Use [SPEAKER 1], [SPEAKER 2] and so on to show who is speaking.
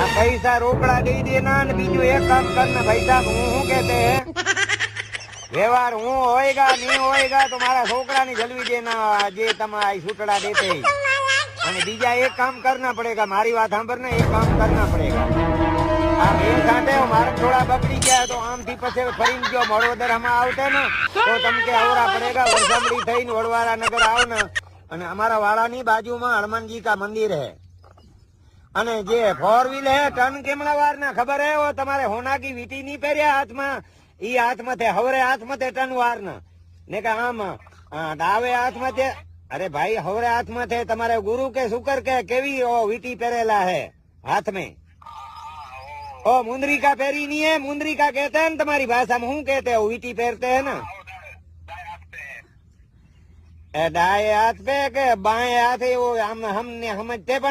[SPEAKER 1] हाँ पैसा रोकड़ा दे देना ने बीजू एक काम करना भाई साहब हूँ कहते हैं व्यवहार हूँ होएगा नहीं होएगा तो मारा छोकरा ने जलवी देना जे तमारा छूटड़ा देते ही અને બીજા એક કામ કરના પડેગા મારી વાત સાંભળ ને એક કામ કરના પડેગા આ બે સાથે મારે થોડા બગડી ગયા તો આમથી પછી ફરીને જો વડોદરા માં આવતે ને તો તમકે આવરા પડેગા વરસામડી થઈને વડવારા નગર આવ ને અને અમારા વાડાની બાજુમાં હનુમાનજી કા મંદિર હે અને જે 4 વ્હીલ હે ટન કેમણા વાર ના ખબર હે ઓ તમારે હોના કી વીટી ની પહેર્યા હાથમાં ઈ હાથમાં તે હવરે હાથમાં તે ટન વાર ને કે આમ ડાવે હાથમાં તે अरे भाई हवरे हाथ में थे तुम्हारे गुरु के शुक्र के केवी ओ वीटी पेरेला है हाथ में ओ मुंदरी का पेरी नहीं है मुंदरी का कहते हैं तुम्हारी भाषा में हूँ कहते हो वीटी पेरते हैं ना दाएं हाथ पे के बाएं हाथ है वो हमने समझते पण